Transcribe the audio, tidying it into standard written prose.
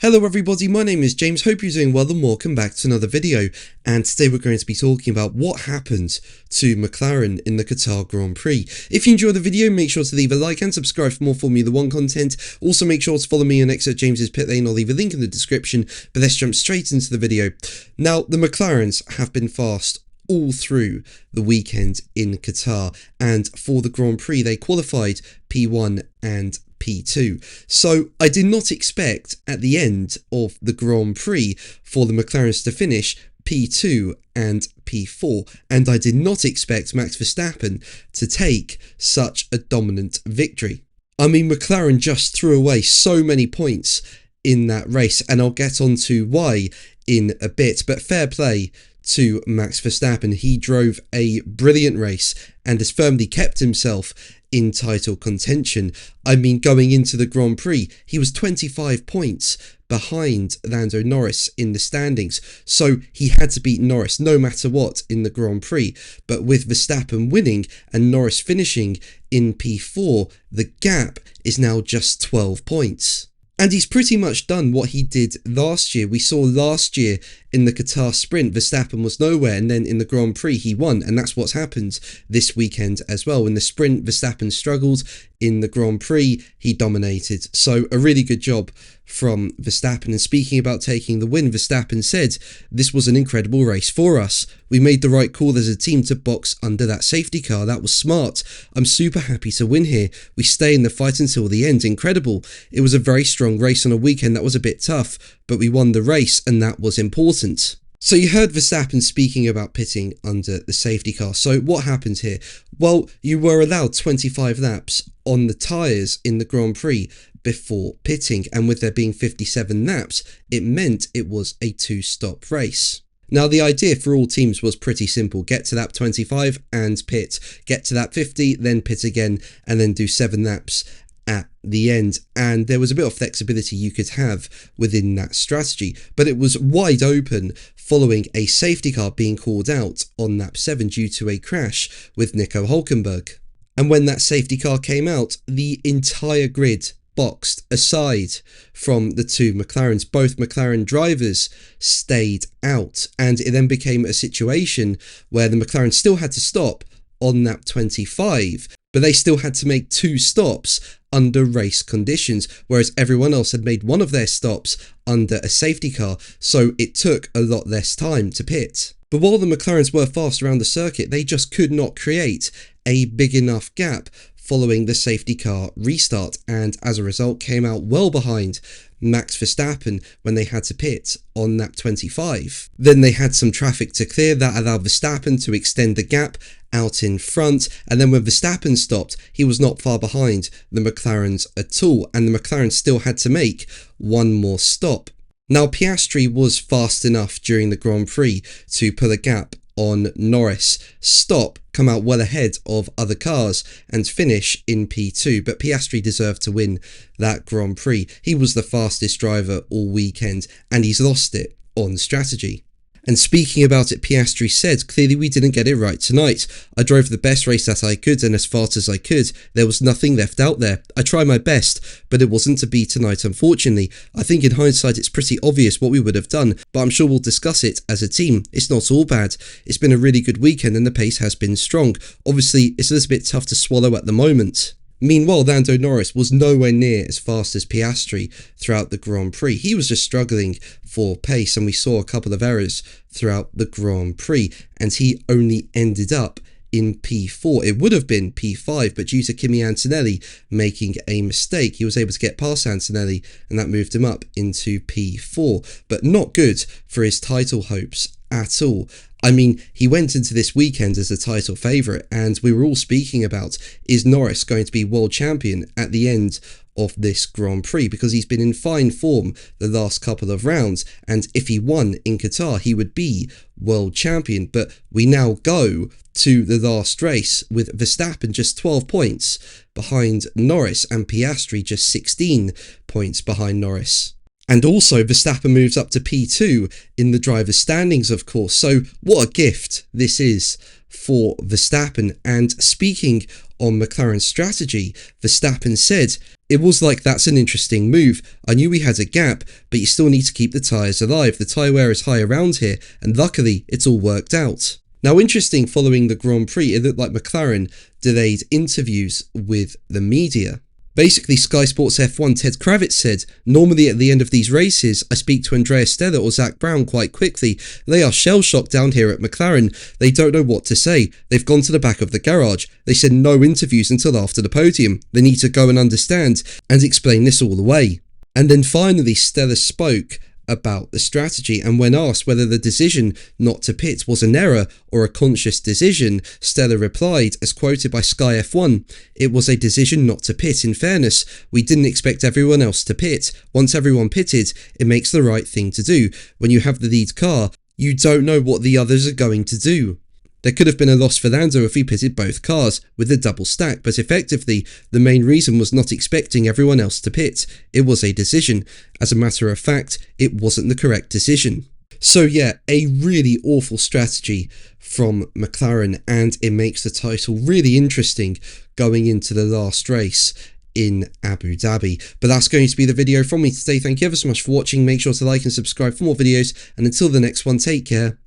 Hello everybody, my name is James, hope you're doing well and welcome back to another video, and today we're going to be talking about what happened to McLaren in the Qatar Grand Prix. If you enjoyed the video, make sure to leave a like and subscribe for more Formula 1 content. Also make sure to follow me on X at James's Pit Lane, I'll leave a link in the description, but let's jump straight into the video. Now, the McLarens have been fast all through the weekend in Qatar, and for the Grand Prix they qualified P1 and P2. So I did not expect at the end of the Grand Prix for the McLarens to finish P2 and P4, and I did not expect Max Verstappen to take such a dominant victory. I mean, McLaren just threw away so many points in that race, and I'll get on to why in a bit, but fair play to Max Verstappen. He drove a brilliant race and has firmly kept himself in title contention. I mean, going into the Grand Prix, he was 25 points behind Lando Norris in the standings, so he had to beat Norris no matter what in the Grand Prix. But with Verstappen winning and Norris finishing in P4, the gap is now just 12 points. And he's pretty much done what he did last year. We saw last year in the Qatar sprint, Verstappen was nowhere, and then in the Grand Prix he won, and that's what's happened this weekend as well. In the sprint, Verstappen struggled. In the Grand Prix, he dominated. So a really good job from Verstappen. And speaking about taking the win, Verstappen said, "This was an incredible race for us. We made the right call as a team to box under that safety car. That was smart. I'm super happy to win here. We stay in the fight until the end. Incredible. It was a very strong race on a weekend that was a bit tough, but we won the race and that was important." So you heard Verstappen speaking about pitting under the safety car. So what happened here? Well, you were allowed 25 laps on the tyres in the Grand Prix before pitting, and with there being 57 laps, it meant it was a two-stop race. Now, the idea for all teams was pretty simple. Get to lap 25 and pit. Get to lap 50, then pit again, and then do 7 laps at the end. And there was a bit of flexibility you could have within that strategy, but it was wide open following a safety car being called out on lap 7 due to a crash with Nico Hülkenberg. And when that safety car came out, the entire grid boxed aside from the two McLarens. Both McLaren drivers stayed out, and it then became a situation where the McLaren still had to stop on lap 25, but they still had to make 2 stops under race conditions, whereas everyone else had made one of their stops under a safety car, so it took a lot less time to pit. But while the McLarens were fast around the circuit, they just could not create a big enough gap following the safety car restart, and as a result came out well behind Max Verstappen when they had to pit on lap 25. Then they had some traffic to clear that allowed Verstappen to extend the gap out in front, and then when Verstappen stopped, he was not far behind the McLarens at all, and the McLaren still had to make one more stop. Now, Piastri was fast enough during the Grand Prix to pull a gap on Norris, stop, come out well ahead of other cars and finish in P2, but Piastri deserved to win that Grand Prix. He was the fastest driver all weekend and he's lost it on strategy. And speaking about it, Piastri said, "Clearly we didn't get it right tonight. I drove the best race that I could and as fast as I could. There was nothing left out there. I tried my best, but it wasn't to be tonight, unfortunately. I think in hindsight it's pretty obvious what we would have done, but I'm sure we'll discuss it as a team. It's not all bad. It's been a really good weekend and the pace has been strong. Obviously, it's a little bit tough to swallow at the moment." Meanwhile, Lando Norris was nowhere near as fast as Piastri throughout the Grand Prix. He was just struggling for pace, and we saw a couple of errors throughout the Grand Prix, and he only ended up in P4. It would have been P5, but due to Kimi Antonelli making a mistake, he was able to get past Antonelli, and that moved him up into P4. But not good for his title hopes at all. I mean, he went into this weekend as a title favourite, and we were all speaking about, is Norris going to be world champion at the end of this Grand Prix? Because he's been in fine form the last couple of rounds, and if he won in Qatar, he would be world champion. But we now go to the last race with Verstappen just 12 points behind Norris and Piastri just 16 points behind Norris. And also Verstappen moves up to P2 in the driver's standings, of course. So what a gift this is for Verstappen. And speaking on McLaren's strategy, Verstappen said, It was like, that's an interesting move. I knew we had a gap, but you still need to keep the tyres alive. The tyre wear is high around here, and luckily it's all worked out. Now, interesting, following the Grand Prix, it looked like McLaren delayed interviews with the media. Basically, Sky Sports F1 Ted Kravitz said, "Normally at the end of these races, I speak to Andrea Stella or Zach Brown quite quickly. They are shell-shocked down here at McLaren. They don't know what to say. They've gone to the back of the garage. They said no interviews until after the podium. They need to go and understand and explain this all away." And then finally, Stella spoke about the strategy, and when asked whether the decision not to pit was an error or a conscious decision, Stella replied, as quoted by Sky F1, "It was a decision not to pit. In fairness, we didn't expect everyone else to pit. Once everyone pitted, it makes the right thing to do. When you have the lead car, you don't know what the others are going to do. There could have been a loss for Lando if he pitted both cars with the double stack, but effectively, the main reason was not expecting everyone else to pit. It was a decision. As a matter of fact, it wasn't the correct decision." So yeah, a really awful strategy from McLaren, and it makes the title really interesting going into the last race in Abu Dhabi. But that's going to be the video from me today. Thank you ever so much for watching. Make sure to like and subscribe for more videos, and until the next one, take care.